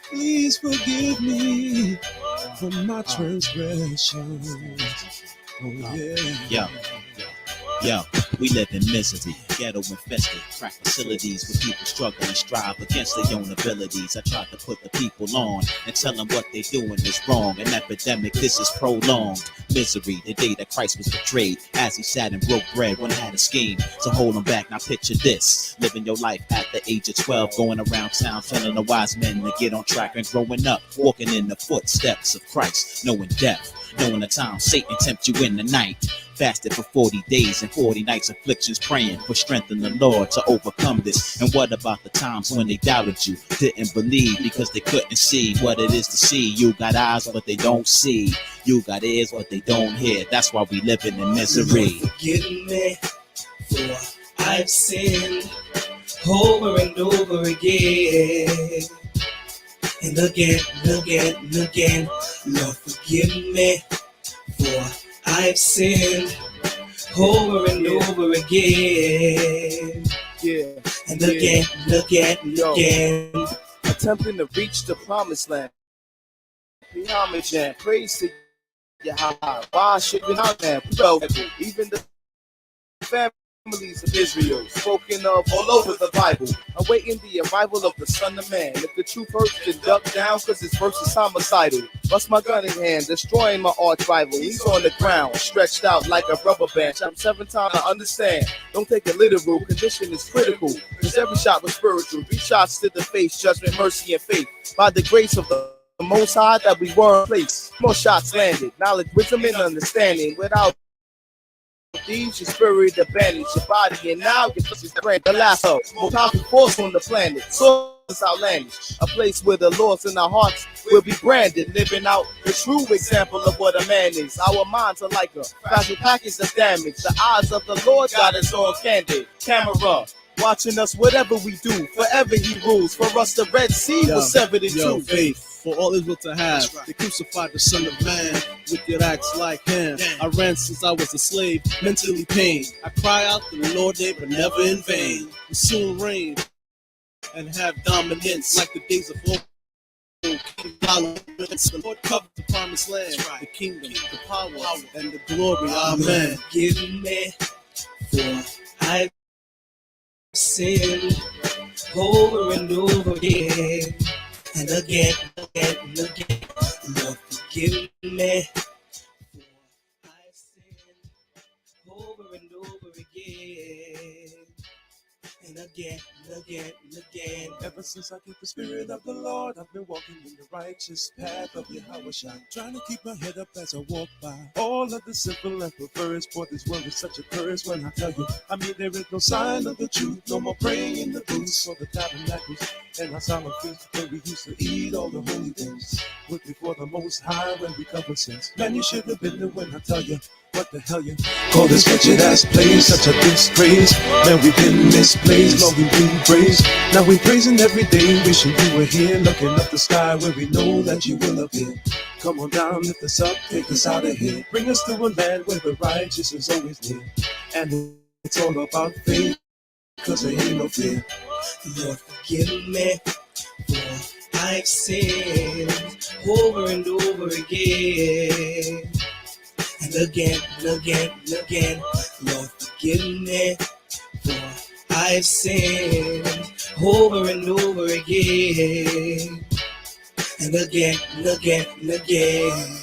Please forgive me for my transgressions. Oh yeah. Yo, we live in misery, ghetto infested, crack facilities where people struggle and strive against their own abilities. I try to put the people on and tell them what they're doing is wrong. An epidemic, this is prolonged. Misery, the day that Christ was betrayed, as he sat and broke bread when I had a scheme to hold him back. Now picture this, living your life at the age of 12, going around town telling the wise men to get on track and growing up, walking in the footsteps of Christ, knowing death, knowing the time Satan tempt you in the night. Fasted for 40 days and 40 nights, afflictions, praying for strength in the Lord to overcome this. And what about the times when they doubted you, didn't believe because they couldn't see what it is to see? You got eyes but they don't see, you got ears but they don't hear. That's why we living in misery. Lord, forgive me for I've sinned over and over again, and again and again and again. Lord, forgive me for I've sinned over and over again, and again and again and again. Attempting to reach the promised land. Be homage and praise to Yahweh. Why should we not have? Even the families of Israel, spoken of all over the Bible, awaiting the arrival of the Son of Man. If the truth hurts, then duck down, cause his verse is homicidal. Bust my gun in hand, destroying my arch rival. He's on the ground, stretched out like a rubber band. I'm 7 times, I understand. Don't take it literal, condition is critical. Cause every shot was spiritual. 3 shots to the face, judgment, mercy, and faith. By the grace of the Most High that we were in place. More shots landed, knowledge, wisdom, and understanding. Without these, your spirit abandons your body, and now your pussy brand the last of more powerful force on the planet. So is outlandish, a place where the laws in our hearts will be branded, living out the true example of what a man is. Our minds are like a fragile package of damage. The eyes of the Lord got us on candid camera, watching us whatever we do. Forever he rules. For us, the Red Sea was severed in two. Faith. For all Israel to have, they crucified the Son of Man, wicked acts like him. I ran since I was a slave, mentally pained. I cry out to the Lord, they but never in vain. We soon reign and have dominance like the days of old. The Lord covered the promised land, the kingdom, the power, and the glory. Amen. Give me for I've sinned over and over again, and again and again. Lord, forgive me for I've sinned over and over again, and again and again and again. Ever since I get the Spirit of the Lord, I've been walking in the righteous path of Yahweh Shai, trying to keep my head up as I walk by. All of the simple and perverse, for this world is such a curse. When I tell you, I mean there is no sign of the truth. No more praying in the booths or the tabernacles and our solemn feast where we used to eat all the holy things. With before the Most High when we cover sins. Man, you should have been there when I tell you. What the hell you call this wretched ass place? Such a disgrace. Man, we've been misplaced. Lord, we praise. Now we praising every day. Wishing you were here. Looking up the sky where we know that you will appear. Come on down, lift us up, take us out of here. Bring us to a land where the righteous is always near. And it's all about faith, cause there ain't no fear. Lord, forgive me for I've sinned over and over again, and again and again and again. Lord, forgive me for I've sinned over and over again, and again and again and again.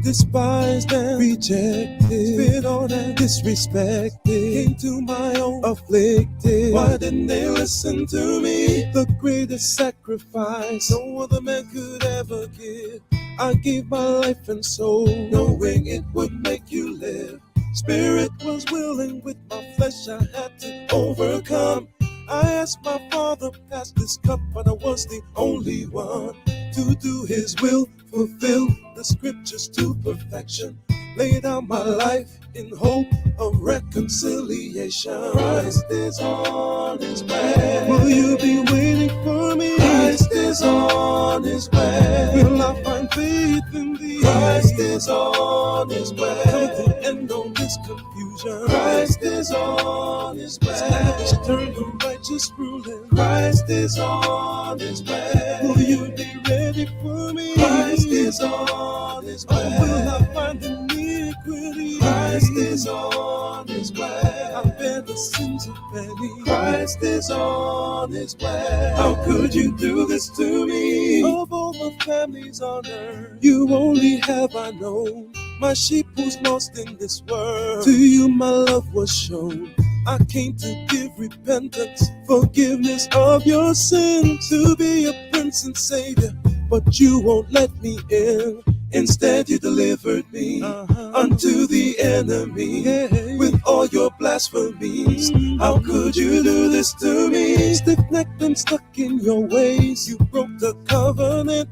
despised and rejected, spit on and disrespected, came to my own afflicted. Why didn't they listen to me? The greatest sacrifice no other man could ever give. I gave my life and soul, knowing it would make you live. Spirit was willing, with my flesh I had to overcome. I asked my Father, pass this cup, but I was the only one to do His will, fulfill the scriptures to perfection. Lay down my life in hope of reconciliation. Christ is on His way. Will you be waiting for me? Christ is on His way. Will I find faith in Thee? Christ is on His way. Come to the end of this confusion. Christ is on His way. Establish eternal righteous ruling. Christ is on His way. Will you be ready for me? Christ is on His way. Or will I find iniquity? Christ is on His way. I bear the sins of many. Christ is on His way. How could you do this to me? Of all the families on earth, you only have I known. My sheep who's lost in this world, to you my love was shown. I came to give repentance, forgiveness of your sins, to be a prince and savior, but you won't let me in. Instead you delivered me unto the enemy with all your blasphemies. How could you do this to me? Stiff-necked and stuck in your ways, you broke the covenant.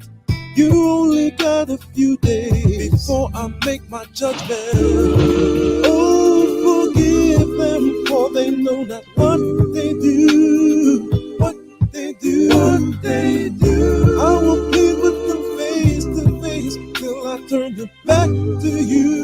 You only got a few days before I make my judgment. Oh, forgive them, for they know not what they do. What they do, what they do. I will plead with them face to face till I turn them back to you.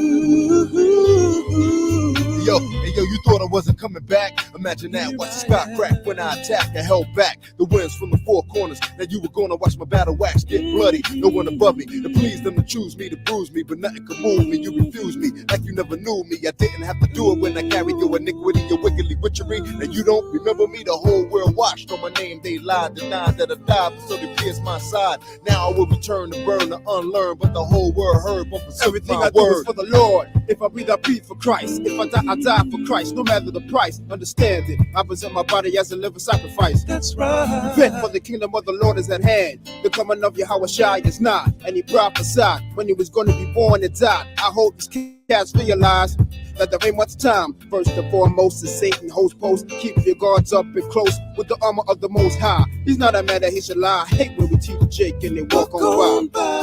Yo, you thought I wasn't coming back? Imagine that, watch the sky crack when I attack. I held back the winds from the four corners. Now you were gonna watch my battle wax get bloody. No one above me to please them, to choose me, to bruise me, but nothing could move me. You refused me like you never knew me. I didn't have to do it when I carried your iniquity, your wickedly witchery. And you don't remember me, the whole world watched on my name. They lied, denied that I died, but so they pierced my side. Now I will return to burn, to unlearn, but the whole world heard. Everything I do is for the Lord. If I breathe, I breathe for Christ. If I die, I die for Christ, no matter the price. Understand it, I present my body as a living sacrifice. That's right. Fit for the kingdom of the Lord is at hand. The coming of Yahushua is not. And he prophesied when he was going to be born and died. I hope these cats realize that there ain't much time. First and foremost is Satan host post. Keep your guards up and close with the armor of the Most High. He's not a man that he should lie. I hate when we teach Jake and they walk on by.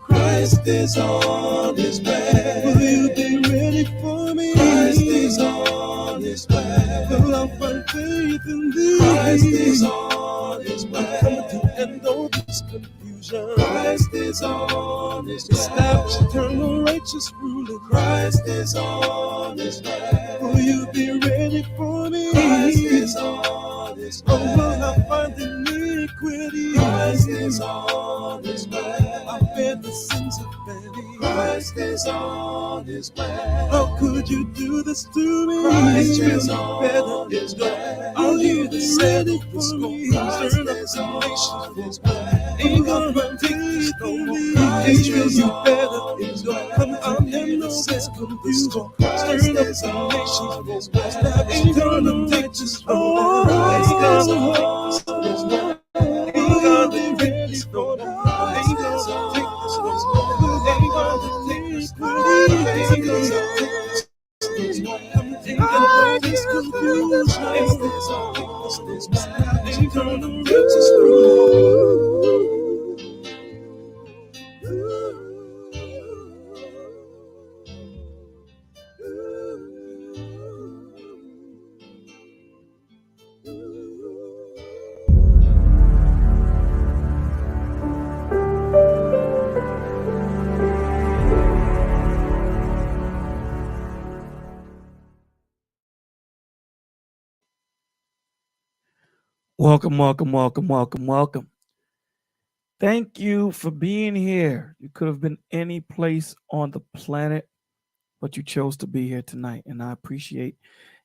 Christ is on His way. Will you be ready for me? Christ is on His way. Will I find faith in Thee? Christ is on His way. Come to the end of this confusion. Christ is on His way. Establish eternal righteous ruling. Christ is on His way. Will you be ready for me? Christ is on His way. Or will I find iniquity? Christ is on His way. I bear the sins of many. Christ is on His way. How could you do this to me? Christ is on His way. I'll hear the ready for me. Turn up the nations His way. Ain't gonna take this no more. Israel, you better enjoy. Come on and know this confusion. Turn up the nations His way. Ain't gonna take this no more. Ain't gonna take this no more. Ain't gonna take this no more. Ain't gonna take this no more. Ain't gonna take this no more. Ain't gonna take this no more. Ain't gonna take this confusion. Ain't gonna take this no more. Welcome, welcome, welcome, welcome, welcome. Thank you for being here. You could have been any place on the planet, but you chose to be here tonight. And I appreciate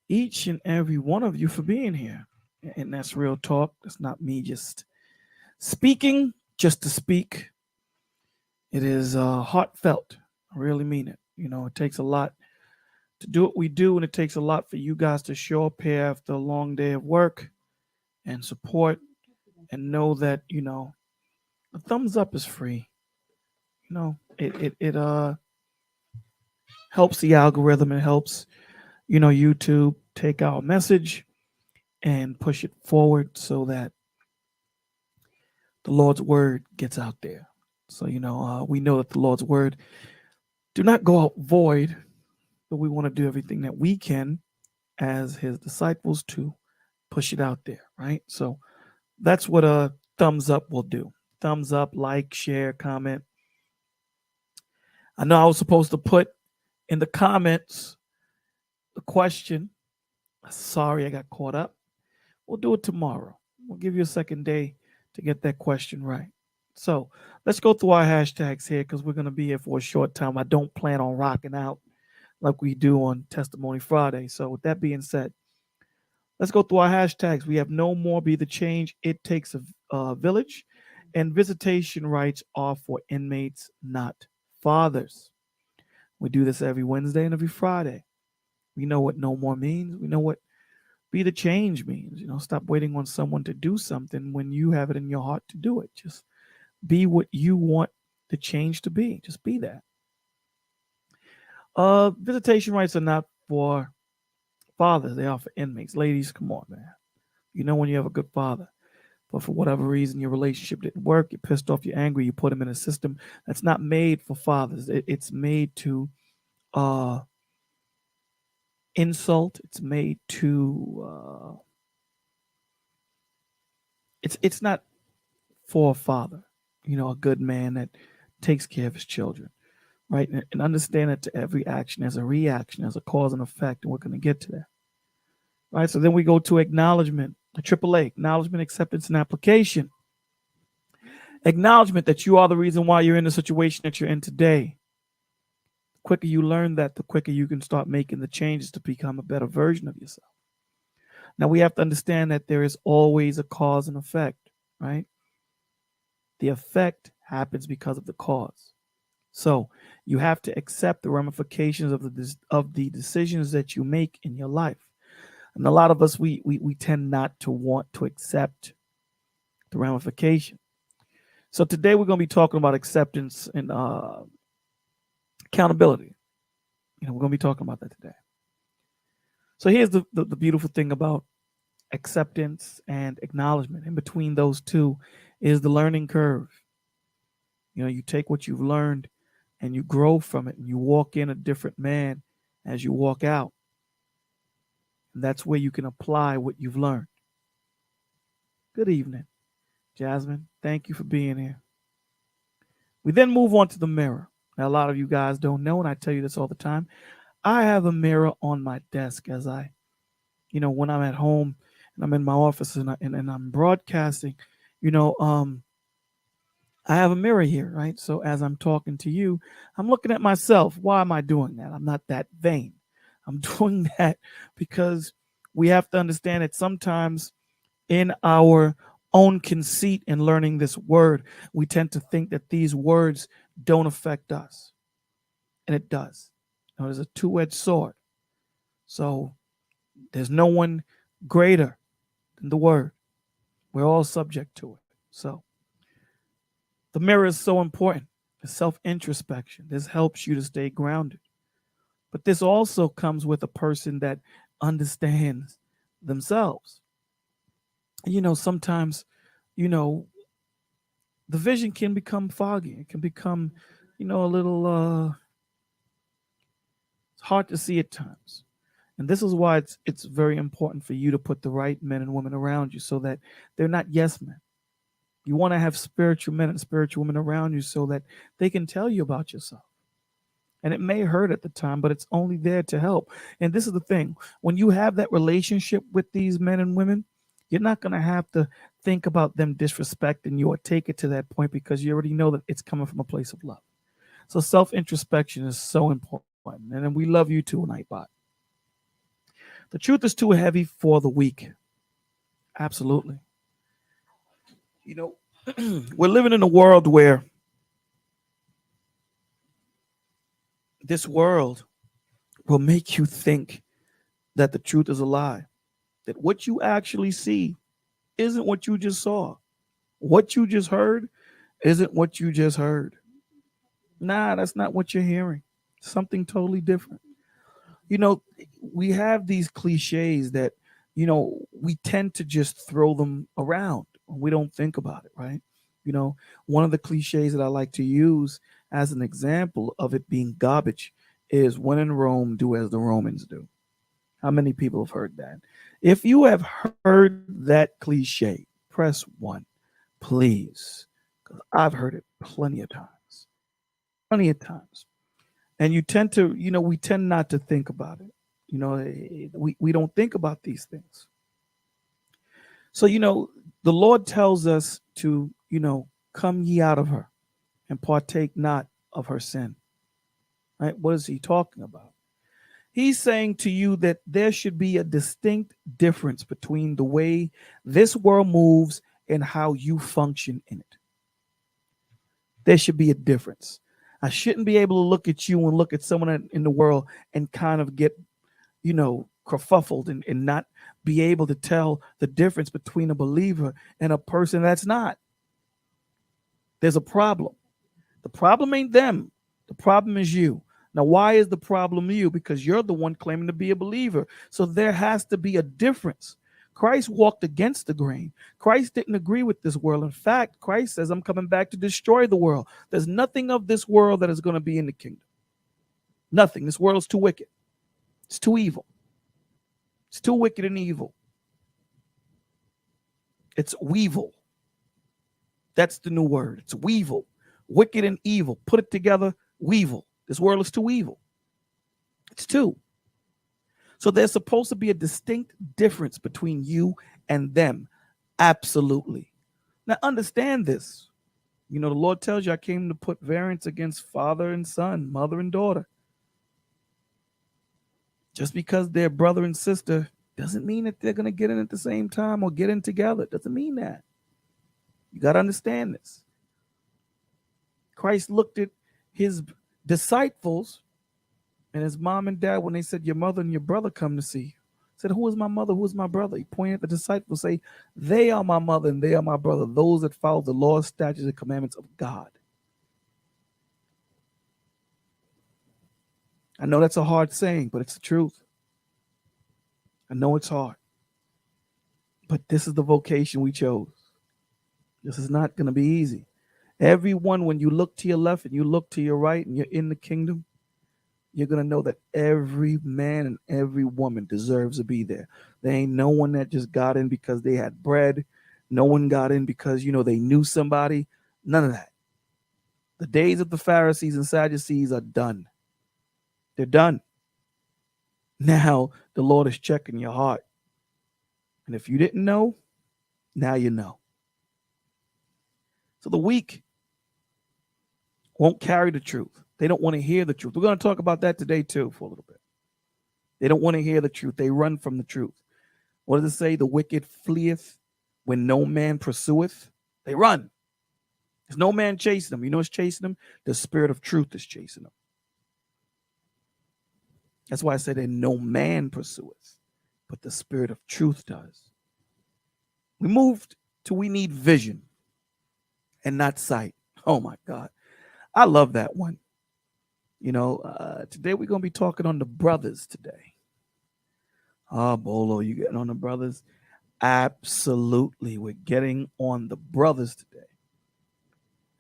each and every one of you for being here. And that's real talk. That's not me just speaking just to speak. It is heartfelt. I really mean it. It takes a lot to do what we do, and it takes a lot for you guys to show up here after a long day of work and support and know that, a thumbs up is free. It helps the algorithm. It helps, YouTube take our message and push it forward so that the Lord's word gets out there. So, we know that the Lord's word do not go out void, but we want to do everything that we can as his disciples to push it out there, right? So that's what a thumbs up will do. Thumbs up, like, share, comment. I know I was supposed to put in the comments the question. Sorry, I got caught up. We'll do it tomorrow. We'll give you a second day to get that question right. So let's go through our hashtags here because we're going to be here for a short time. I don't plan on rocking out like we do on Testimony Friday. So with that being said, let's go through our hashtags. We have no more be the change. It takes a village. And visitation rights are for inmates, not fathers. We do this every Wednesday and every Friday. We know what no more means. We know what be the change means. Stop waiting on someone to do something when you have it in your heart to do it. Just be what you want the change to be. Just be that. Visitation rights are not for fathers. They are for inmates. Ladies, come on, man. When you have a good father, but for whatever reason your relationship didn't work, you're pissed off, you're angry, you put him in a system that's not made for fathers. It's made to insult. It's made to it's not for a father, a good man that takes care of his children, right? And understand that to every action there's a reaction, there's a cause and effect, and we're going to get to that, right? So then we go to acknowledgement, the AAA, acknowledgement, acceptance, and application. Acknowledgement that you are the reason why you're in the situation that you're in today. The quicker you learn that, the quicker you can start making the changes to become a better version of yourself. Now, we have to understand that there is always a cause and effect, right? The effect happens because of the cause. So you have to accept the ramifications of the decisions that you make in your life. And a lot of us, we tend not to want to accept the ramification. So today we're going to be talking about acceptance and accountability. We're going to be talking about that today. So here's the beautiful thing about acceptance and acknowledgement. In between those two is the learning curve. You take what you've learned and you grow from it, and you walk in a different man as you walk out. And that's where you can apply what you've learned. Good evening, Jasmine. Thank you for being here. We then move on to the mirror. Now, a lot of you guys don't know, and I tell you this all the time. I have a mirror on my desk as when I'm at home and I'm in my office and I'm broadcasting, I have a mirror here, right? So as I'm talking to you, I'm looking at myself. Why am I doing that? I'm not that vain. I'm doing that because we have to understand that sometimes in our own conceit in learning this word, we tend to think that these words don't affect us. And it does. There's a two-edged sword. So there's no one greater than the word. We're all subject to it. So the mirror is so important. The self-introspection. This helps you to stay grounded. But this also comes with a person that understands themselves. Sometimes, the vision can become foggy. It can become, a little it's hard to see at times. And this is why it's very important for you to put the right men and women around you so that they're not yes men. You want to have spiritual men and spiritual women around you so that they can tell you about yourself. And it may hurt at the time, but it's only there to help. And this is the thing. When you have that relationship with these men and women, you're not going to have to think about them disrespecting you or take it to that point because you already know that it's coming from a place of love. So self-introspection is so important. And then we love you too, Nightbot. The truth is too heavy for the weak. Absolutely. You know, we're living in a world where this world will make you think that the truth is a lie, that what you actually see isn't what you just saw. What you just heard isn't what you just heard. Nah, that's not what you're hearing. Something totally different. You know, we have these cliches that, we tend to just throw them around. We don't think about it, right? One of the cliches that I like to use as an example of it being garbage is when in Rome, do as the Romans do. How many people have heard that? If you have heard that cliche, press one, please. Because I've heard it plenty of times. Plenty of times. And you tend to, we tend not to think about it. We don't think about these things. So, the Lord tells us to, come ye out of her and partake not of her sin. Right? What is he talking about? He's saying to you that there should be a distinct difference between the way this world moves and how you function in it. There should be a difference. I shouldn't be able to look at you and look at someone in the world and kind of get, kerfuffled and not be able to tell the difference between a believer and a person that's not. There's a problem. The problem ain't them. The problem is you. Now, why is the problem you? Because you're the one claiming to be a believer. So there has to be a difference. Christ walked against the grain. Christ didn't agree with this world. In fact, Christ says, I'm coming back to destroy the world. There's nothing of this world that is going to be in the kingdom. Nothing. This world is too wicked. It's too evil. It's too wicked and evil. It's weevil. That's the new word. It's weevil. Wicked and evil. Put it together, weevil. This world is too evil. It's too. So there's supposed to be a distinct difference between you and them. Absolutely. Now understand this. The Lord tells you I came to put variance against father and son, mother and daughter. Just because they're brother and sister doesn't mean that they're going to get in at the same time or get in together. It doesn't mean that. You got to understand this. Christ looked at his disciples and his mom and dad when they said, your mother and your brother come to see you. Said, who is my mother? Who is my brother? He pointed at the disciples, say, they are my mother and they are my brother, those that follow the laws, statutes, and commandments of God. I know that's a hard saying, but it's the truth. I know it's hard. But this is the vocation we chose. This is not going to be easy. Everyone, when you look to your left and you look to your right and you're in the kingdom, you're going to know that every man and every woman deserves to be there. There ain't no one that just got in because they had bread. No one got in because, they knew somebody. None of that. The days of the Pharisees and Sadducees are done. They're done. Now the Lord is checking your heart. And if you didn't know, now you know. So the weak won't carry the truth. They don't want to hear the truth. We're going to talk about that today too for a little bit. They don't want to hear the truth. They run from the truth. What does it say? The wicked fleeth when no man pursueth. They run. There's no man chasing them. You know what's chasing them? The spirit of truth is chasing them. That's why I said that no man pursueth, but the spirit of truth does. We moved to we need vision and not sight. Oh my God. I love that one. Today we're going to be talking on the brothers today. Oh, Bolo, you getting on the brothers? Absolutely. We're getting on the brothers today.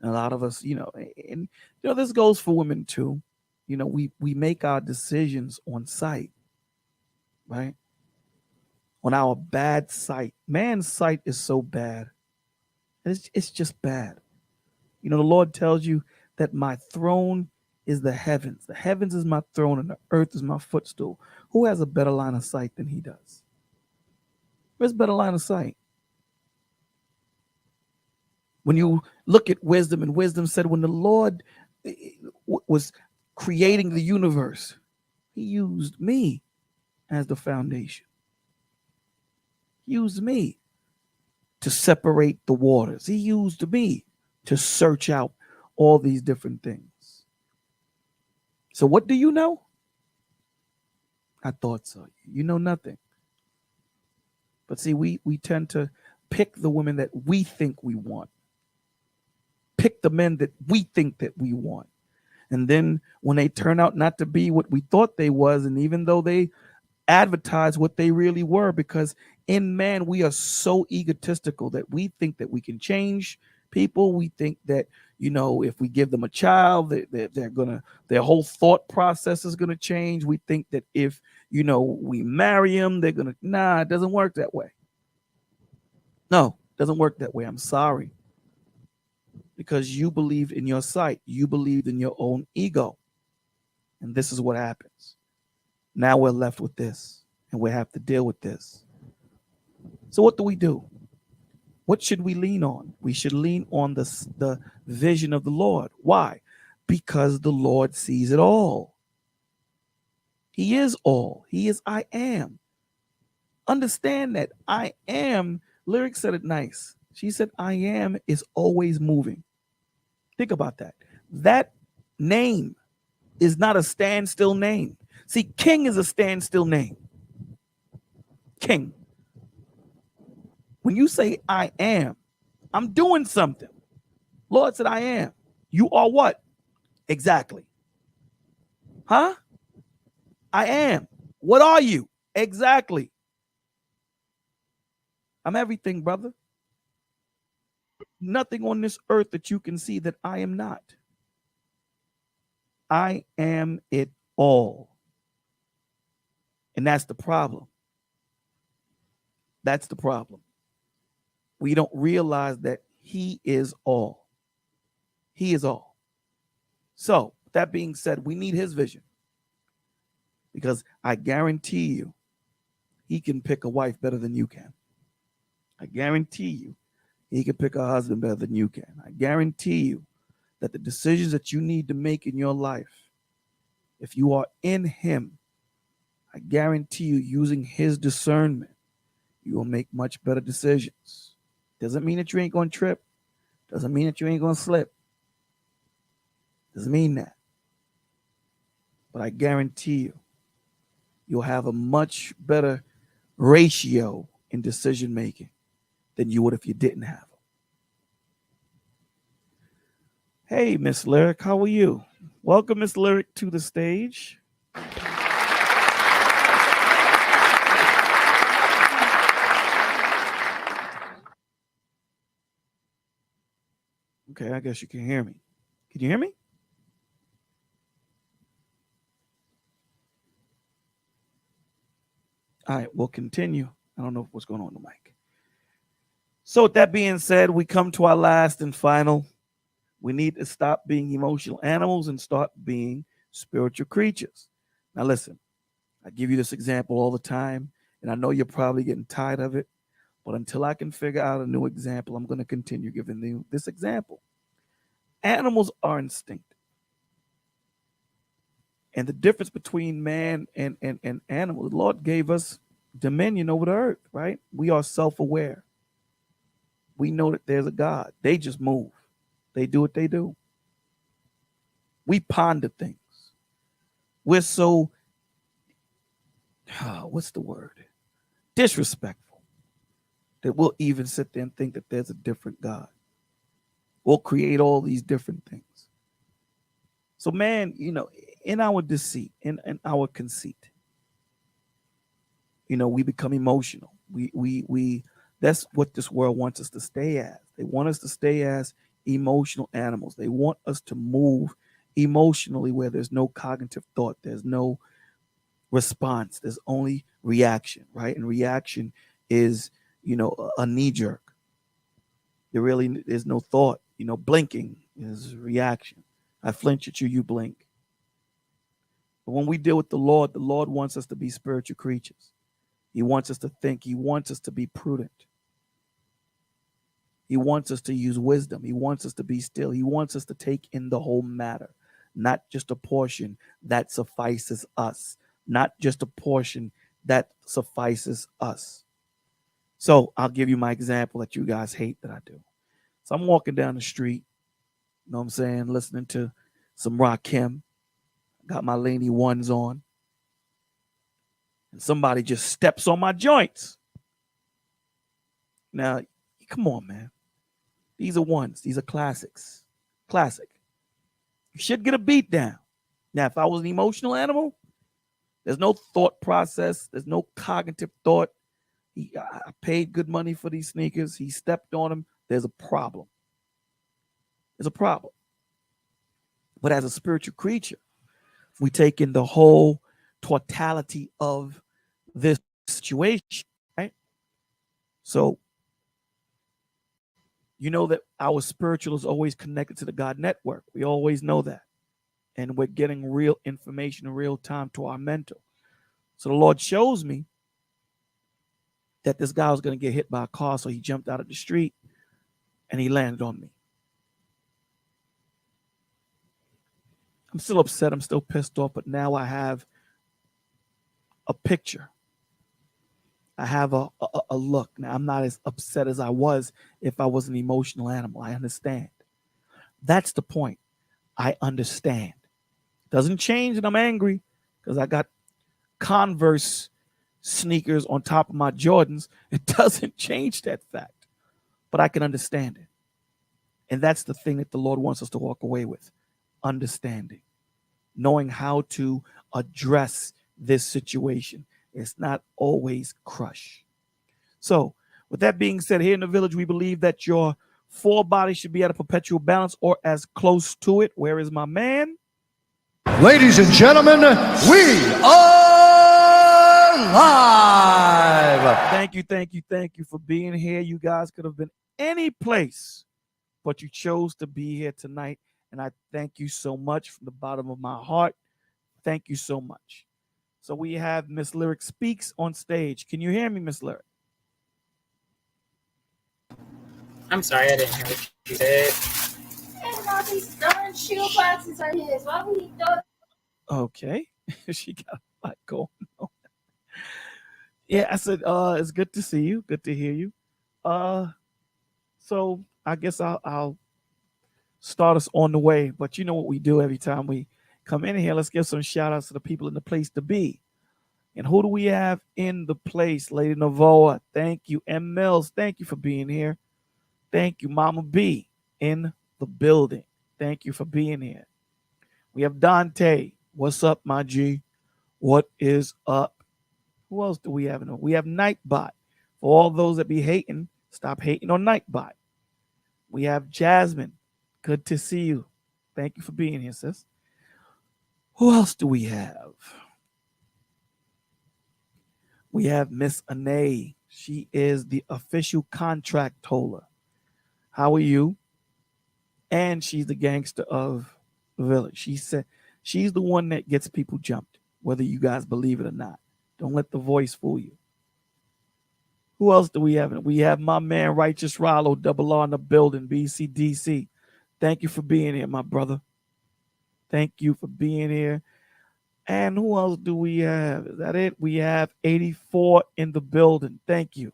And a lot of us, this goes for women too. We make our decisions on sight, right? On our bad sight. Man's sight is so bad. It's just bad. The Lord tells you that my throne is the heavens. The heavens is my throne and the earth is my footstool. Who has a better line of sight than he does? Who has a better line of sight? When you look at wisdom, and wisdom said when the Lord was creating the universe, he used me as the foundation. He used me. to separate the waters. He used me to search out all these different things. So what do you know? I thought so. You know nothing. But see, we tend to pick the women that we think we want. Pick the men that we think that we want. And then when they turn out not to be what we thought they was, and even though they advertise what they really were, because in man, we are so egotistical that we think that we can change people. We think that, if we give them a child, their whole thought process is gonna change. We think that if, we marry them, they're gonna, it doesn't work that way. No, it doesn't work that way. I'm sorry. Because you believed in your sight. You believed in your own ego. And this is what happens. Now we're left with this, and we have to deal with this. So what do? What should we lean on? We should lean on the vision of the Lord. Why? Because the Lord sees it all. He is all. He is I am. Understand that I am. Lyric said it nice. She said, I am is always moving. Think about that. That name is not a standstill name. See, King is a standstill name. King. When you say I am, I'm doing something. Lord said I am. You are what? Exactly. Huh? I am. What are you? Exactly. I'm everything, brother. Nothing on this earth that you can see that I am not. I am it all. And that's the problem. That's the problem. We don't realize that he is all. He is all. So, that being said, we need his vision. Because I guarantee you, he can pick a wife better than you can. I guarantee you, he can pick a husband better than you can. I guarantee you that the decisions that you need to make in your life, if you are in him, I guarantee you, using his discernment, you will make much better decisions. Doesn't mean that you ain't going to trip. Doesn't mean that you ain't going to slip. Doesn't mean that. But I guarantee you, you'll have a much better ratio in decision making than you would if you didn't have them. Hey, Miss Lyric, how are you? Welcome, Miss Lyric, to the stage. Okay, I guess you can hear me. Can you hear me? All right, we'll continue. I don't know what's going on with the mic. So with that being said, we come to our last and final. We need to stop being emotional animals and start being spiritual creatures. Now listen, I give you this example all the time, and I know you're probably getting tired of it, but until I can figure out a new example, I'm going to continue giving you this example. Animals are instinctive. And the difference between man and animal, the Lord gave us dominion over the earth, right? We are self-aware. We know that there's a God. They just move. They do what they do. We ponder things. We're so, what's the word? Disrespectful. That we'll even sit there and think that there's a different God. We'll create all these different things. So man, in our deceit, in our conceit, we become emotional. We that's what this world wants us to stay as. They want us to stay as emotional animals. They want us to move emotionally where there's no cognitive thought. There's no response. There's only reaction, right? And reaction is, a knee jerk. There really is no thought. Blinking is reaction. I flinch at you, you blink. But when we deal with the Lord wants us to be spiritual creatures. He wants us to think. He wants us to be prudent. He wants us to use wisdom. He wants us to be still. He wants us to take in the whole matter, not just a portion that suffices us, not just a portion that suffices us. So I'll give you my example that you guys hate that I do. So I'm walking down the street, you know what I'm saying, listening to some Rakim, got my Laney ones on, and somebody just steps on my joints. Now, come on, man. These are ones. These are classics. Classic. You should get a beat down. Now, if I was an emotional animal, there's no thought process. There's no cognitive thought. I paid good money for these sneakers. He stepped on them. There's a problem. There's a problem. But as a spiritual creature, we take in the whole totality of this situation, right? So, you know that our spiritual is always connected to the God network. We always know that. And we're getting real information in real time to our mental. So the Lord shows me that this guy was going to get hit by a car, so he jumped out of the street and he landed on me. I'm still upset. I'm still pissed off, but now I have a picture. I have a look. Now, I'm not as upset as I was if I was an emotional animal. I understand. That's the point. I understand. Doesn't change that I'm angry because I got Converse sneakers on top of my Jordans. It doesn't change that fact, but I can understand it. And that's the thing that the Lord wants us to walk away with. Understanding, knowing how to address this situation. It's not always crush. So with that being said, here in the village, we believe that your four bodies should be at a perpetual balance or as close to it. Where is my man? Ladies and gentlemen, we are live. Thank you for being here. You guys could have been any place, but you chose to be here tonight. And I thank you so much from the bottom of my heart. Thank you so much. So we have Miss Lyric Speaks on stage. Can you hear me, Miss Lyric? I'm sorry, I didn't hear what you said. And all these darn shoe boxes are his. Why would he throw? Okay. She got a lot going on. Yeah, I said, it's good to see you. Good to hear you. So I guess I'll start us on the way. But you know what we do every time we come in here. Let's give some shout outs to the people in the place to be. And who do we have in the place? Lady Navoa, thank you. M. Mills, thank you for being here. Thank you. Mama B in the building. Thank you for being here. We have Dante. What's up, my G? What is up? Who else do we have? We have Nightbot. For all those that be hating, stop hating on Nightbot. We have Jasmine. Good to see you. Thank you for being here, sis. Who else do we have? We have Miss Anae. She is the official contract holder. How are you? And she's the gangster of the village. She said she's the one that gets people jumped, whether you guys believe it or not. Don't let the voice fool you. Who else do we have? We have my man Righteous Rollo, Double R in the building, BCDC. Thank you for being here, my brother. Thank you for being here. And who else do we have? Is that it? We have 84 in the building. Thank you.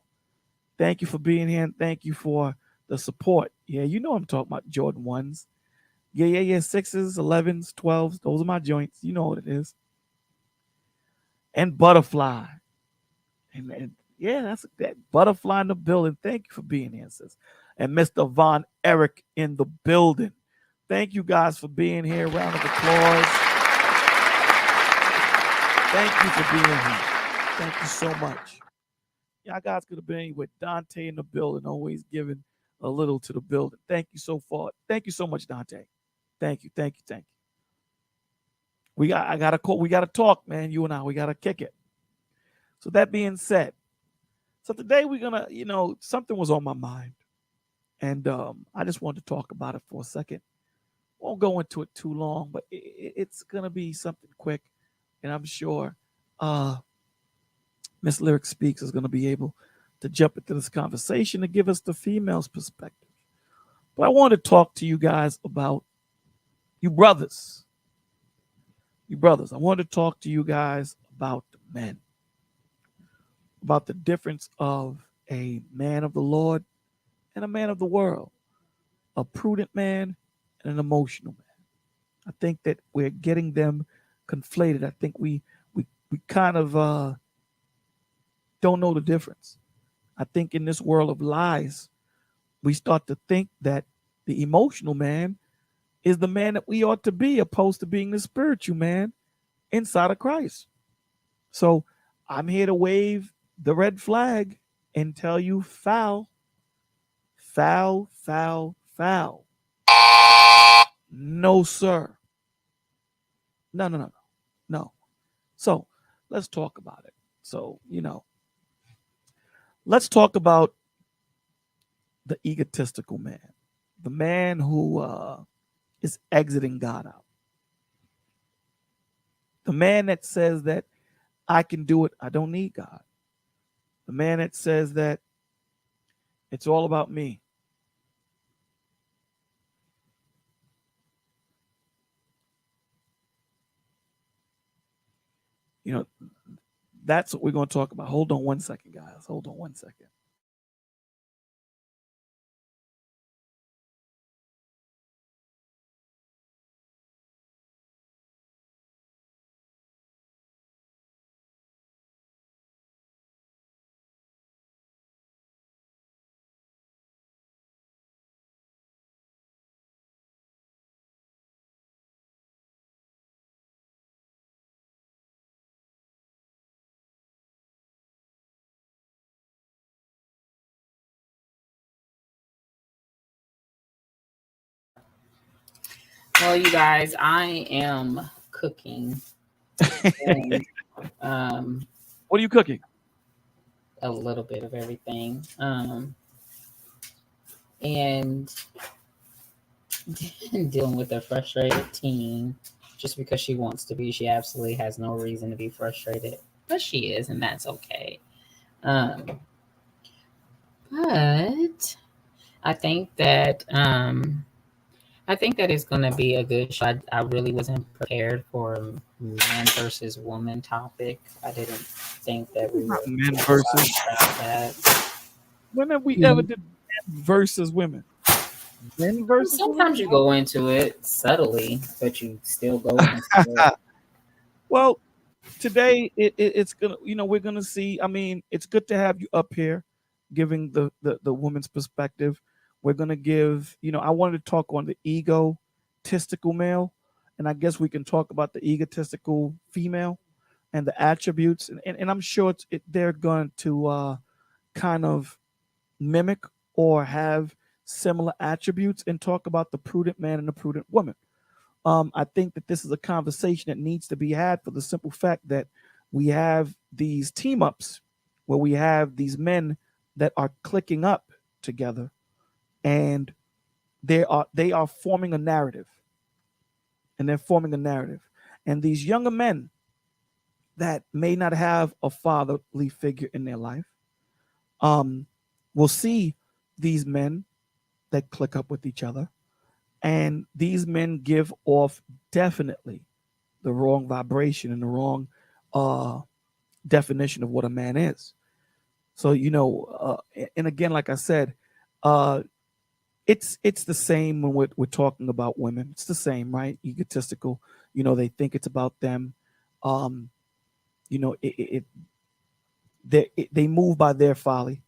Thank you for being here, and thank you for the support. Yeah, you know I'm talking about Jordan 1s. Yeah. 6s, 11s, 12s. Those are my joints. You know what it is. And Butterfly. And yeah, that's that Butterfly in the building. Thank you for being here, sis. And Mr. Von Eric in the building. Thank you guys for being here. Round of applause. Thank you for being here. Thank you so much. Y'all guys could have been with Dante in the building, always giving a little to the building. Thank you so far. Thank you so much, Dante. Thank you. We gotta talk, man. You and I, we gotta kick it. So that being said, so today we're gonna, something was on my mind. And I just wanted to talk about it for a second. Won't go into it too long, but it's going to be something quick. And I'm sure Miss Lyric Speaks is going to be able to jump into this conversation to give us the female's perspective. But I want to talk to you guys about you brothers. I want to talk to you guys about the men. About the difference of a man of the Lord and a man of the world, a prudent man and an emotional man. I think that we're getting them conflated. I think we kind of don't know the difference. I think in this world of lies, we start to think that the emotional man is the man that we ought to be, opposed to being the spiritual man inside of Christ. So I'm here to wave the red flag and tell you foul, foul, foul, foul. No, sir. No. So let's talk about it. So, let's talk about the egotistical man, the man who is exiting God out, the man that says that I can do it, I don't need God, the man that says that it's all about me. That's what we're going to talk about. Hold on one second, guys. Hold on one second. Well, you guys, I am cooking. And, What are you cooking? a little bit of everything. And dealing with a frustrated teen just because she wants to be. She absolutely has no reason to be frustrated, but she is, and that's okay. But I think that it's going to be a good show. I really wasn't prepared for a man versus woman topic. I didn't think that we were Men versus about that. when have we ever did men versus women? Men versus Sometimes women? you go into it subtly, but you still go into it. Well, today it's gonna, we're gonna see. I mean, it's good to have you up here, giving the woman's perspective. We're gonna give. I wanted to talk on the egotistical male, and I guess we can talk about the egotistical female and the attributes, and I'm sure they're going to kind of mimic or have similar attributes, and talk about the prudent man and the prudent woman. I think that this is a conversation that needs to be had for the simple fact that we have these team ups where we have these men that are clicking up together, and they are forming a narrative, and they're forming a narrative. And these younger men that may not have a fatherly figure in their life will see these men that click up with each other, and these men give off definitely the wrong vibration and the wrong definition of what a man is. So, and again, like I said, it's the same when we're talking about women. It's the same, right? Egotistical. They think it's about them. They move by their folly.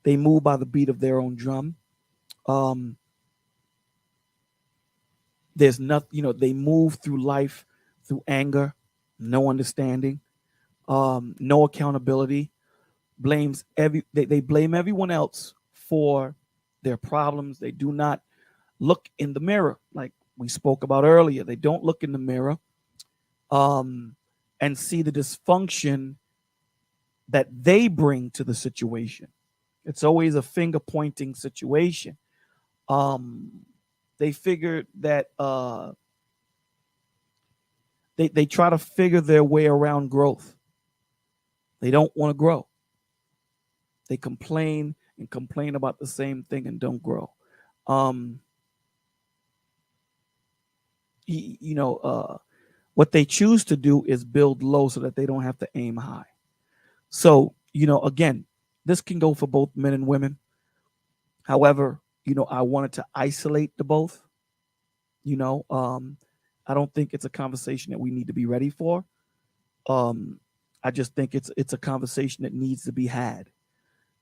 They move by the beat of their own drum. There's nothing. They move through life through anger, no understanding, no accountability. They blame everyone else for their problems. They do not look in the mirror, like we spoke about earlier. They don't look in the mirror and see the dysfunction that they bring to the situation. It's always a finger pointing situation. They figure that they try to figure their way around growth. They don't want to grow. They complain and complain about the same thing and don't grow. What they choose to do is build low so that they don't have to aim high. So, again, This can go for both men and women. However, I wanted to isolate the both. I don't think it's a conversation that we need to be ready for. I just think it's a conversation that needs to be had,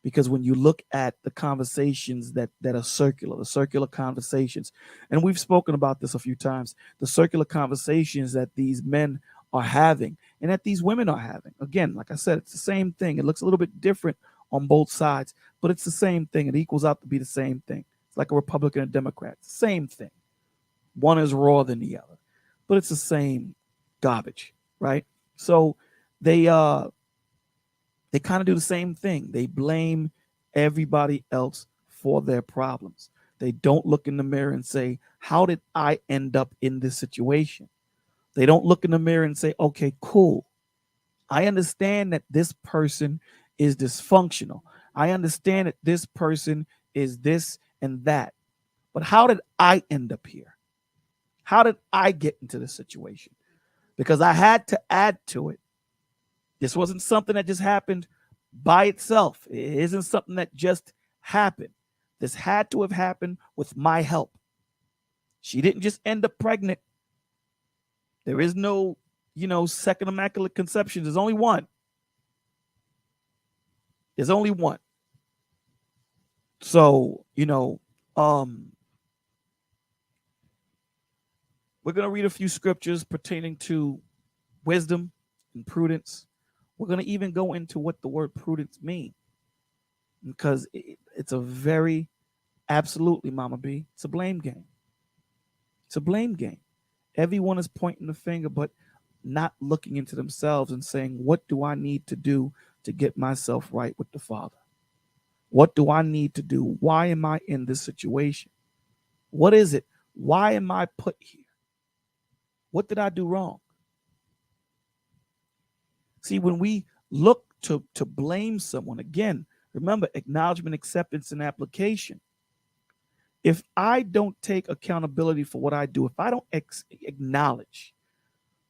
because when you look at the conversations that are circular, the circular conversations, and we've spoken about this a few times, the circular conversations that these men are having and that these women are having. Again, like I said, it's the same thing. It looks a little bit different on both sides, but it's the same thing. It equals out to be the same thing. It's like a Republican and Democrat. Same thing. One is rawer than the other, but it's the same garbage, right? So they kind of do the same thing. They blame everybody else for their problems. They don't look in the mirror and say, how did I end up in this situation? They don't look in the mirror and say, okay, cool. I understand that this person is dysfunctional. I understand that this person is this and that. But how did I end up here? How did I get into this situation? Because I had to add to it. This wasn't something that just happened by itself. It isn't something that just happened. This had to have happened with my help. She didn't just end up pregnant. There is no, second immaculate conception. There's only one. There's only one. So, we're going to read a few scriptures pertaining to wisdom and prudence. We're going to even go into what the word prudence means, because it's a very, absolutely, Mama B, it's a blame game. It's a blame game. Everyone is pointing the finger, but not looking into themselves and saying, what do I need to do to get myself right with the Father? What do I need to do? Why am I in this situation? What is it? Why am I put here? What did I do wrong? See, when we look to blame someone, again, remember acknowledgement, acceptance, and application. If I don't take accountability for what I do, if I don't acknowledge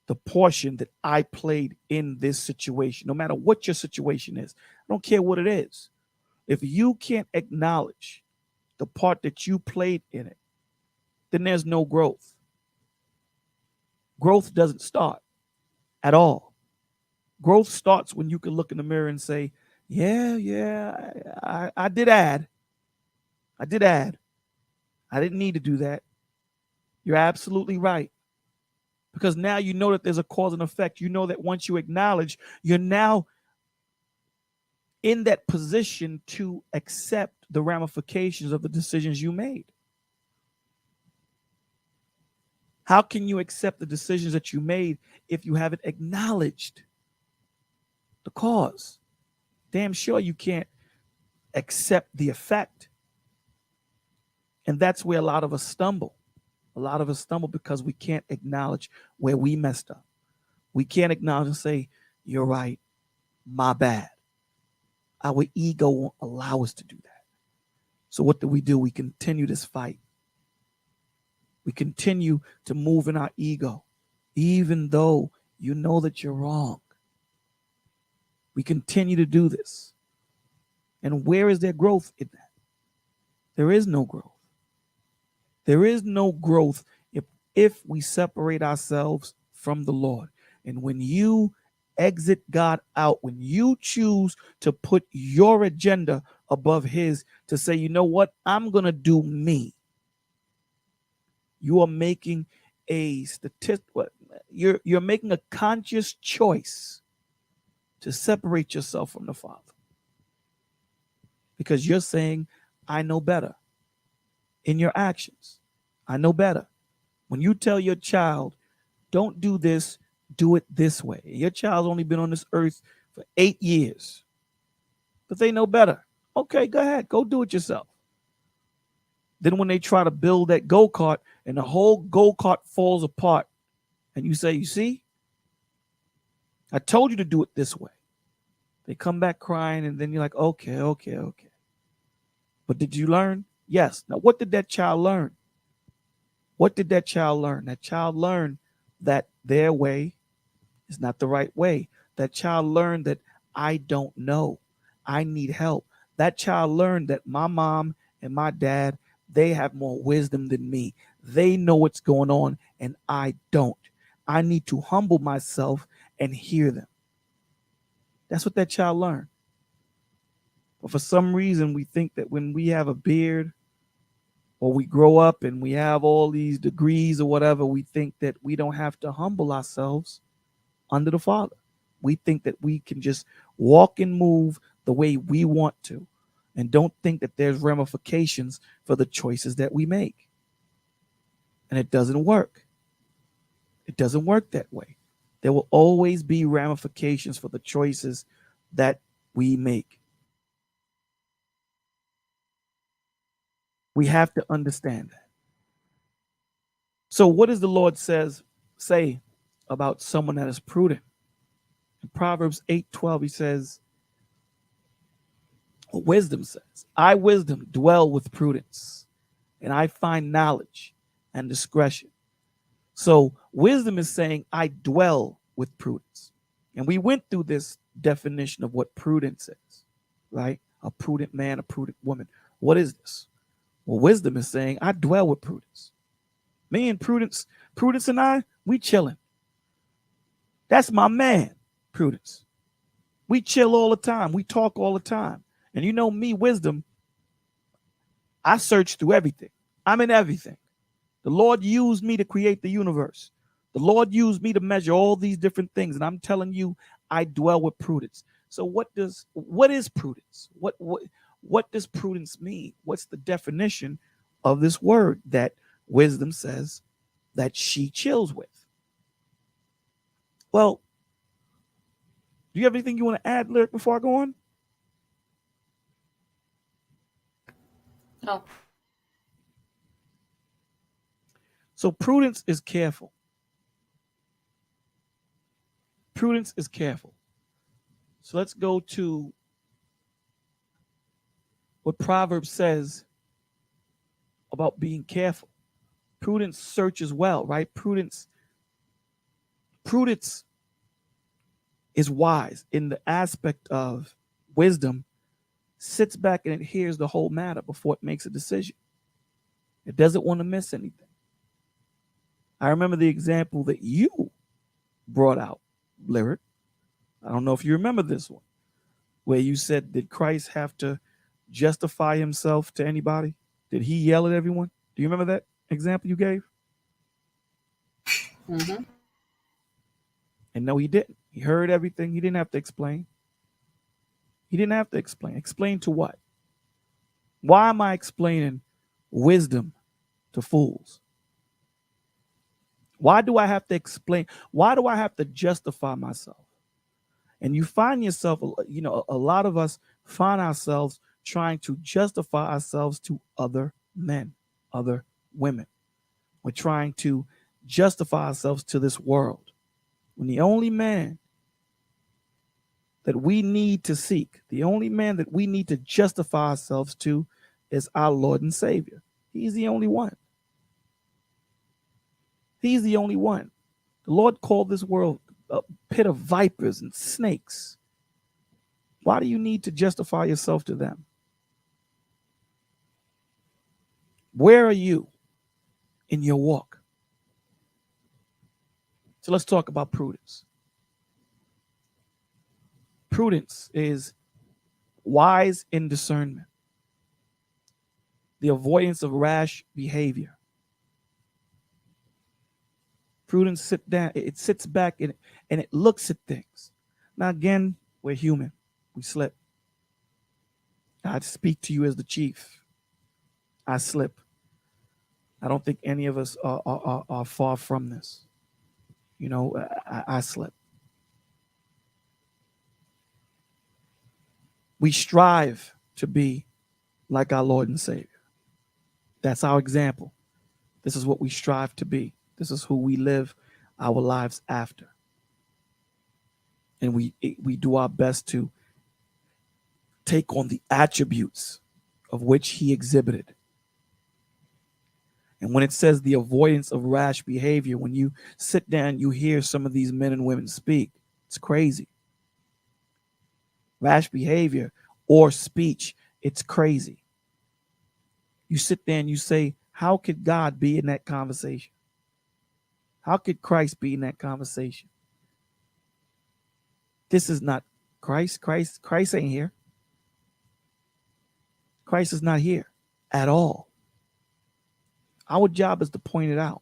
the portion that I played in this situation, no matter what your situation is, I don't care what it is. If you can't acknowledge the part that you played in it, then there's no growth. Growth doesn't start at all. Growth starts when you can look in the mirror and say, I did add. I did add. I didn't need to do that. You're absolutely right. Because now you know that there's a cause and effect. You know that once you acknowledge, you're now in that position to accept the ramifications of the decisions you made. How can you accept the decisions that you made if you haven't acknowledged the cause? Damn sure you can't accept the effect. And that's where a lot of us stumble. A lot of us stumble because we can't acknowledge where we messed up. We can't acknowledge and say, you're right, my bad. Our ego won't allow us to do that. So what do? We continue this fight. We continue to move in our ego, even though you know that you're wrong. We continue to do this. And where is there growth in that? There is no growth. There is no growth if we separate ourselves from the Lord. And when you exit God out, when you choose to put your agenda above his, to say, you know what, I'm going to do me. You are making a you're making a conscious choice to separate yourself from the Father. Because you're saying, I know better. In your actions, I know better. When you tell your child, don't do this, do it this way. Your child's only been on this earth for 8 years, but they know better. Okay, go ahead, go do it yourself. Then when they try to build that go-kart and the whole go-kart falls apart, and you say, you see, I told you to do it this way. They come back crying, and then you're like, okay. But did you learn? Yes. Now, what did that child learn? What did that child learn? That child learned that their way is not the right way. That child learned that I don't know. I need help. That child learned that my mom and my dad, they have more wisdom than me. They know what's going on and I don't. I need to humble myself and hear them. That's what that child learned. But for some reason, we think that when we have a beard or we grow up and we have all these degrees or whatever, we think that we don't have to humble ourselves under the Father. We think that we can just walk and move the way we want to and don't think that there's ramifications for the choices that we make. And it doesn't work. It doesn't work that way. There will always be ramifications for the choices that we make. We have to understand that. So what does the Lord say about someone that is prudent? In Proverbs 8:12, he says, wisdom says, I, wisdom, dwell with prudence, and I find knowledge and discretion. So wisdom is saying, I dwell with prudence. And we went through this definition of what prudence is, right? A prudent man, a prudent woman. What is this? Well, wisdom is saying, I dwell with prudence. Me and Prudence and I, we chilling. That's my man, Prudence. We chill all the time. We talk all the time. And you know me, wisdom, I search through everything. I'm in everything. The Lord used me to create the universe. The Lord used me to measure all these different things. And I'm telling you, I dwell with prudence. So what is prudence? What does prudence mean? What's the definition of this word that wisdom says that she chills with? Well, do you have anything you want to add, Lyric, before I go on? No. So prudence is careful. Prudence is careful. So let's go to what Proverbs says about being careful. Prudence searches well, right? Prudence is wise in the aspect of wisdom, sits back and it hears the whole matter before it makes a decision. It doesn't want to miss anything. I remember the example that you brought out, Lyric. I don't know if you remember this one, where you said, did Christ have to justify himself to anybody? Did he yell at everyone? Do you remember that example you gave? Mm-hmm. And no, he didn't. He heard everything. He didn't have to explain. He didn't have to explain. Explain to what? Why am I explaining wisdom to fools? Why do I have to explain? Why do I have to justify myself? And you find yourself, a lot of us find ourselves trying to justify ourselves to other men, other women. We're trying to justify ourselves to this world. When the only man that we need to seek, the only man that we need to justify ourselves to is our Lord and Savior. He's the only one. He's the only one. The Lord called this world a pit of vipers and snakes. Why do you need to justify yourself to them? Where are you in your walk? So let's talk about prudence. Prudence is wise in discernment, the avoidance of rash behavior. Prudence sits back and it looks at things. Now again, we're human. We slip. I speak to you as the chief. I slip. I don't think any of us are far from this. I slip. We strive to be like our Lord and Savior. That's our example. This is what we strive to be. This is who we live our lives after. And we do our best to take on the attributes of which he exhibited. And when it says the avoidance of rash behavior, when you sit down, you hear some of these men and women speak. It's crazy. Rash behavior or speech, it's crazy. You sit there and you say, how could God be in that conversation? How could Christ be in that conversation? This is not Christ. Christ ain't here. Christ is not here at all. Our job is to point it out.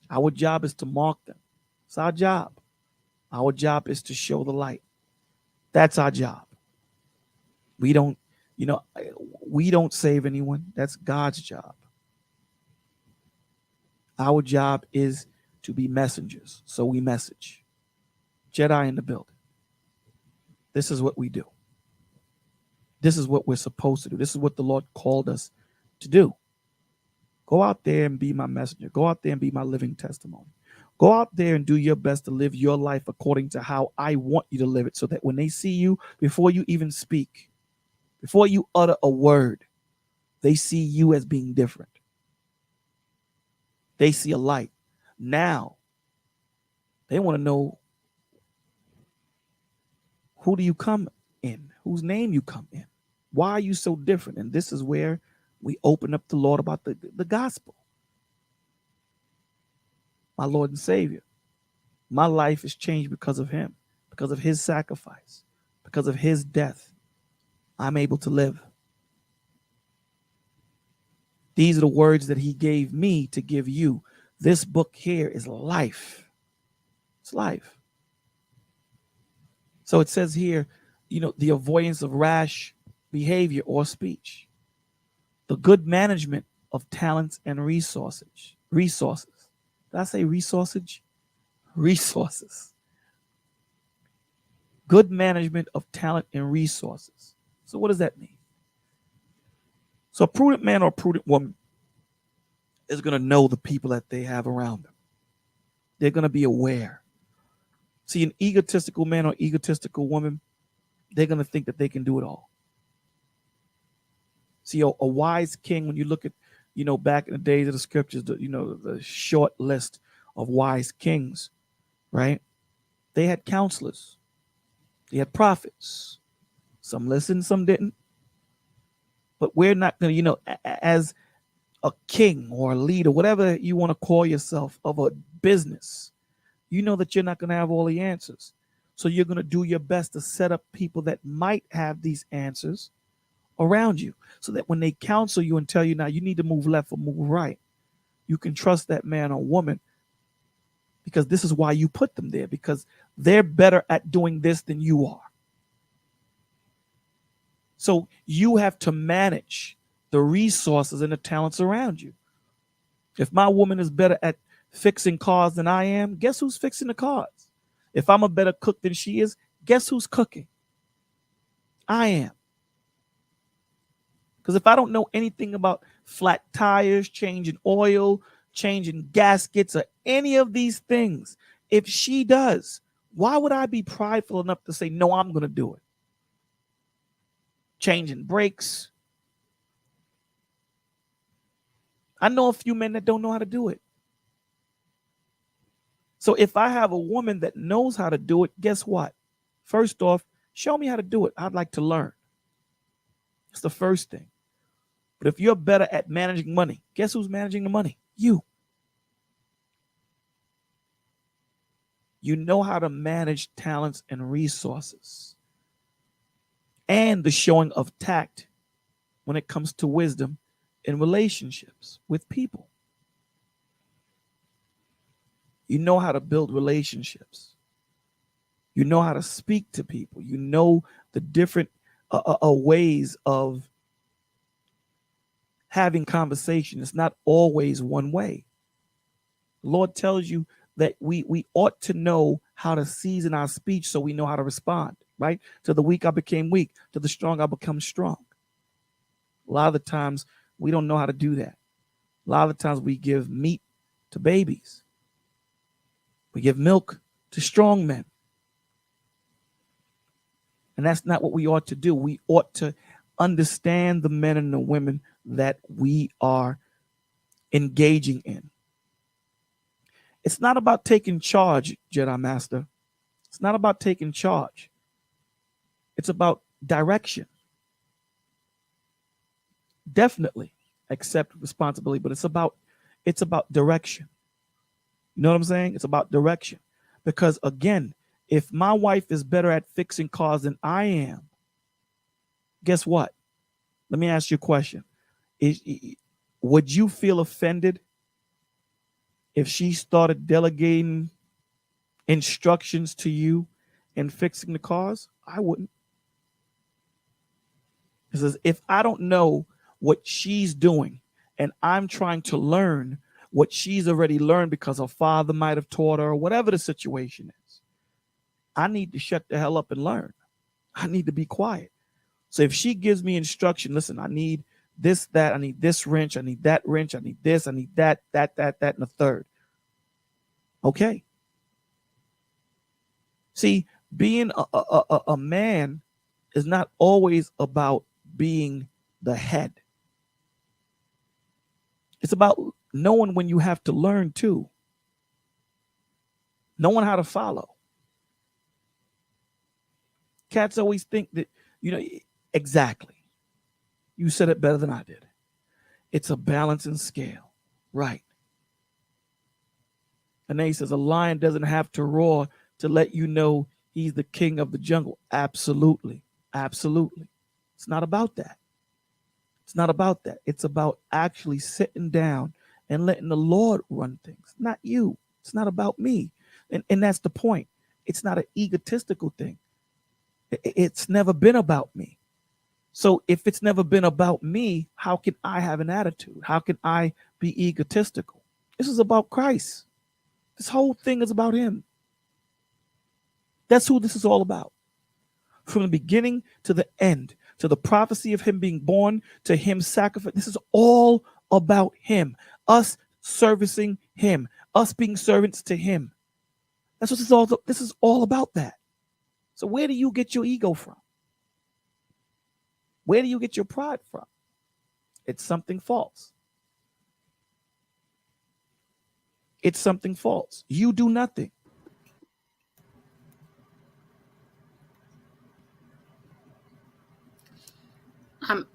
Our job is to mark them. It's our job. Our job is to show the light. That's our job. We don't save anyone. That's God's job. Our job is to be messengers. So we message. Jedi in the building. This is what we do. This is what we're supposed to do. This is what the Lord called us to do. Go out there and be my messenger. Go out there and be my living testimony. Go out there and do your best to live your life according to how I want you to live it, so that when they see you, before you even speak, before you utter a word, they see you as being different. They see a light. Now, they want to know, who do you come in? Whose name you come in? Why are you so different? And this is where we open up the Lord about the gospel. My Lord and Savior. My life is changed because of him, because of his sacrifice, because of his death. I'm able to live. These are the words that he gave me to give you. This book here is life. It's life. So it says here, the avoidance of rash behavior or speech, the good management of talents and resources. Did I say resources? Resources. Good management of talent and resources. So what does that mean? So a prudent man or a prudent woman is going to know the people that they have around them. They're going to be aware. See, an egotistical man or egotistical woman, they're going to think that they can do it all. See, a wise king, when you look at, back in the days of the scriptures, the short list of wise kings, right? They had counselors. They had prophets. Some listened, some didn't. But we're not going to, as a king or a leader, whatever you want to call yourself, of a business, you know that you're not going to have all the answers. So you're going to do your best to set up people that might have these answers around you, so that when they counsel you and tell you, now you need to move left or move right, you can trust that man or woman, because this is why you put them there, because they're better at doing this than you are. So you have to manage the resources and the talents around you. If my woman is better at fixing cars than I am, guess who's fixing the cars? If I'm a better cook than she is, guess who's cooking? I am. Because if I don't know anything about flat tires, changing oil, changing gaskets, or any of these things, if she does, why would I be prideful enough to say, no, I'm going to do it? Changing brakes. I know a few men that don't know how to do it. So if I have a woman that knows how to do it, guess what? First off, show me how to do it. I'd like to learn. It's the first thing. But if you're better at managing money, guess who's managing the money? You. You know how to manage talents and resources, and the showing of tact when it comes to wisdom in relationships with people. You know how to build relationships. You know how to speak to people. You know the different ways of having conversation. It's not always one way. The Lord tells you that we ought to know how to season our speech so we know how to respond, right? To the weak I became weak, to the strong I become strong. A lot of the times we don't know how to do that. A lot of the times we give meat to babies. We give milk to strong men. And that's not what we ought to do. We ought to understand the men and the women that we are engaging in. It's not about taking charge, Jedi Master. It's not about taking charge. It's about direction. definitely accept responsibility, but it's about direction. You know what I'm saying? It's about direction. Because again, if my wife is better at fixing cars than I am, guess what? Let me ask you a question. Would you feel offended if she started delegating instructions to you in fixing the cars? I wouldn't. It says, if I don't know what she's doing and I'm trying to learn what she's already learned because her father might have taught her or whatever the situation is, I need to shut the hell up and learn. I need to be quiet. So if she gives me instruction, listen, I need this, that, I need this wrench, I need that wrench, I need this, I need that, and the third. Okay. See, being a man is not always about being the head. It's about knowing when you have to learn too. Knowing how to follow. Cats always think that, exactly. You said it better than I did. It's a balancing scale. Right. And then he says a lion doesn't have to roar to let you know he's the king of the jungle. Absolutely. Absolutely. It's not about that. It's not about that. It's about actually sitting down and letting the Lord run things, not you. It's not about me. And that's the point. It's not an egotistical thing. It's never been about me. So if it's never been about me, how can I have an attitude? How can I be egotistical? This is about Christ. This whole thing is about him. That's who this is all about. From the beginning to the end, to the prophecy of him being born, to him sacrifice. This is all about him. Us servicing him. Us being servants to him. That's what this is all about that. So where do you get your ego from? Where do you get your pride from? It's something false. It's something false. You do nothing.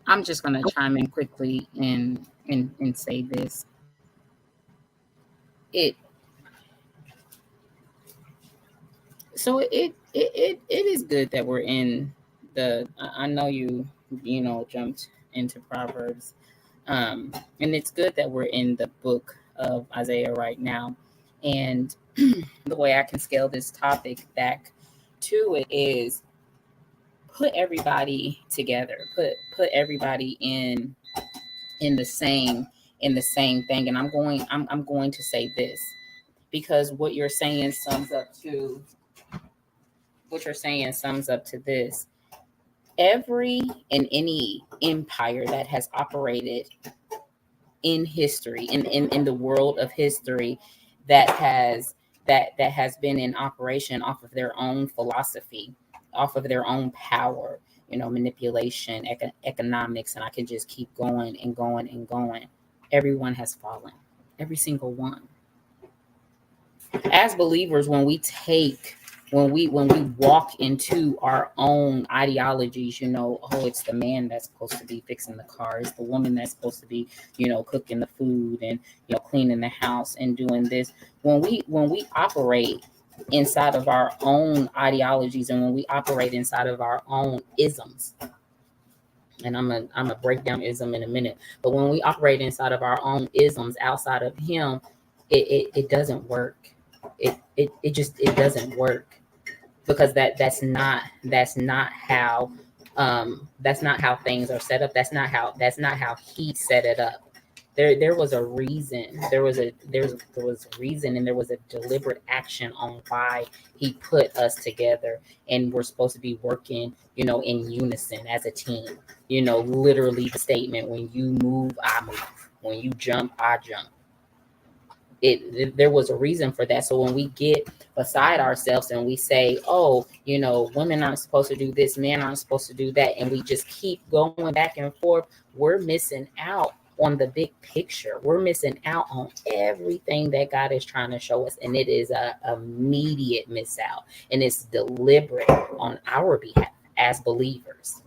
I'm just gonna chime in quickly and say this. It is good that we're in the. I know you jumped into Proverbs, and it's good that we're in the book of Isaiah right now. And the way I can scale this topic back to it is put everybody together, put everybody in the same thing. And I'm going to say this, because what you're saying sums up to this. Every and any empire that has operated in history, in the world of history, that has been in operation off of their own philosophy, off of their own power, manipulation, economics, and I can just keep going and going and going. Everyone has fallen, every single one. As believers, when we walk into our own ideologies, it's the man that's supposed to be fixing the car, it's the woman that's supposed to be, cooking the food and, cleaning the house and doing this. When we operate inside of our own ideologies, and when we operate inside of our own isms, and I'm gonna break down ism in a minute, but when we operate inside of our own isms outside of him, it doesn't work. It just doesn't work, because that's not how things are set up. That's not how he set it up. There was a reason. There was a reason, and there was a deliberate action on why he put us together, and we're supposed to be working, in unison as a team. Literally the statement: when you move, I move. When you jump, I jump. There was a reason for that. So when we get beside ourselves and we say, oh, women aren't supposed to do this, men aren't supposed to do that, and we just keep going back and forth, we're missing out on the big picture. We're missing out on everything that God is trying to show us. And it is a immediate miss out. And it's deliberate on our behalf as believers.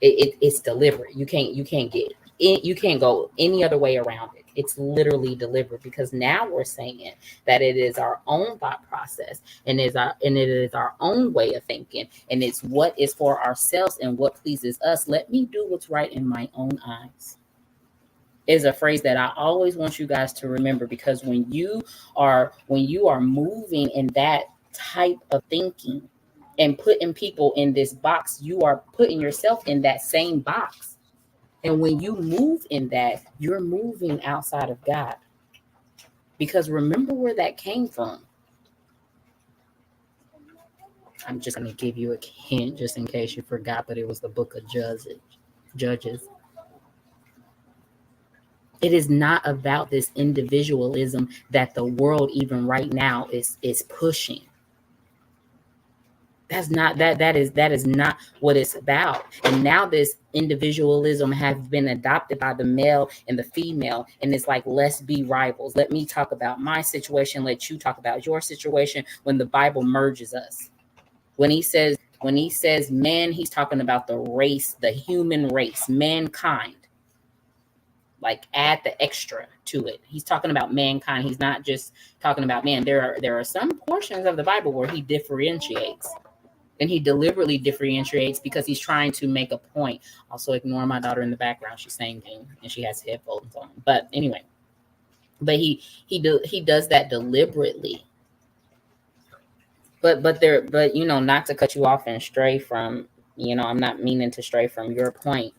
It's deliberate. You can't get it. You can't go any other way around it. It's literally deliberate, because now we're saying that it is our own thought process, and it is our own way of thinking, and it's what is for ourselves and what pleases us. Let me do what's right in my own eyes is a phrase that I always want you guys to remember, because when you are moving in that type of thinking and putting people in this box, you are putting yourself in that same box. And when you move in that, you're moving outside of God. Because remember where that came from. I'm just going to give you a hint just in case you forgot, but it was the book of Judges. It is not about this individualism that the world even right now is pushing. That is not what it's about. And now this individualism has been adopted by the male and the female, and it's like, let's be rivals. Let me talk about my situation, let you talk about your situation. When the Bible merges us, when he says man, he's talking about the race, the human race, mankind. Like, add the extra to it. He's talking about mankind. He's not just talking about man. There are some portions of the Bible where he differentiates. And he deliberately differentiates because he's trying to make a point. Also, ignore my daughter in the background. She's singing and she has headphones on. But anyway, but he does that deliberately. But not to cut you off and stray from, I'm not meaning to stray from your point.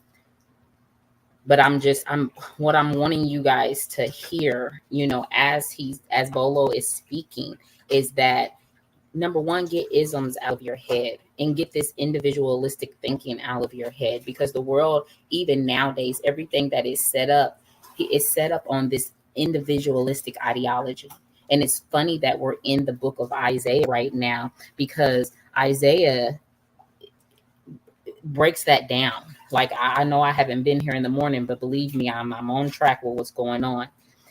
But what I'm wanting you guys to hear, as Bolo is speaking, is that, number one, get isms out of your head and get this individualistic thinking out of your head, because the world, even nowadays, everything that is set up on this individualistic ideology. And it's funny that we're in the book of Isaiah right now, because Isaiah breaks that down. Like, I know I haven't been here in the morning, but believe me, I'm on track with what's going on.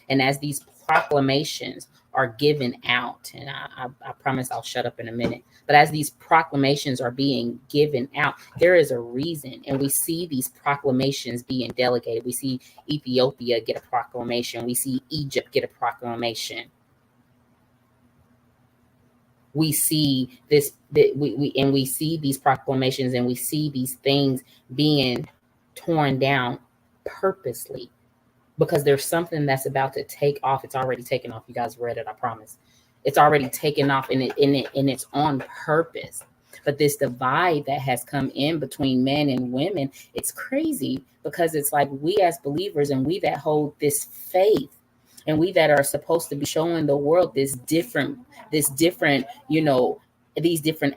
And as these proclamations are given out, and I promise I'll shut up in a minute, but as these proclamations are being given out, there is a reason. And we see these proclamations being delegated. We see Ethiopia get a proclamation. We see Egypt get a proclamation. We see this, we see these proclamations, and we see these things being torn down purposely, because there's something that's about to take off. It's already taken off. You guys read it, I promise. It's already taken off, and it's on purpose. But this divide that has come in between men and women, it's crazy, because it's like, we as believers, and we that hold this faith, and we that are supposed to be showing the world these different, these different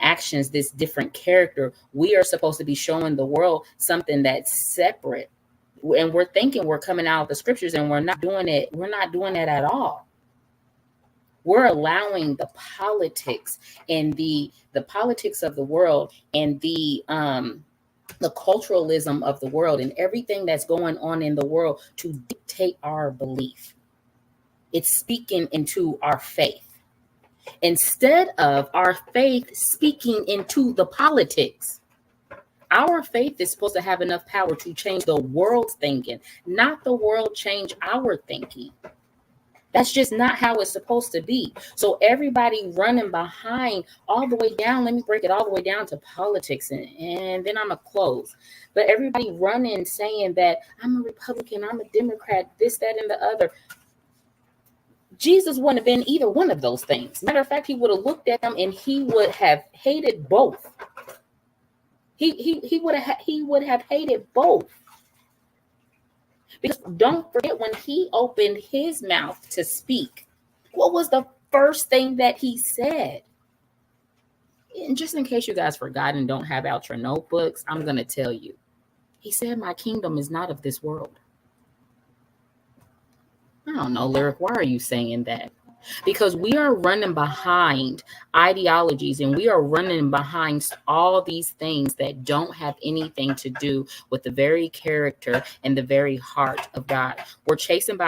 actions, this different character, we are supposed to be showing the world something that's separate. And we're thinking we're coming out of the scriptures, and we're not doing it. We're not doing it at all. We're allowing the politics and the politics of the world, and the culturalism of the world, and everything that's going on in the world to dictate our belief. It's speaking into our faith, instead of our faith speaking into the politics. Our faith is supposed to have enough power to change the world's thinking, not the world change our thinking. That's just not how it's supposed to be. So everybody running behind all the way down, let me break it all the way down to politics, and then I'm going to close. But everybody running saying that I'm a Republican, I'm a Democrat, this, that, and the other. Jesus wouldn't have been either one of those things. Matter of fact, he would have looked at them and he would have hated both. He would have hated both. Because don't forget, when he opened his mouth to speak, what was the first thing that he said? And just in case you guys forgot and don't have out your notebooks, I'm going to tell you. He said, my kingdom is not of this world. I don't know, Lyric, why are you saying that? Because we are running behind ideologies, and we are running behind all these things that don't have anything to do with the very character and the very heart of God. We're chasing by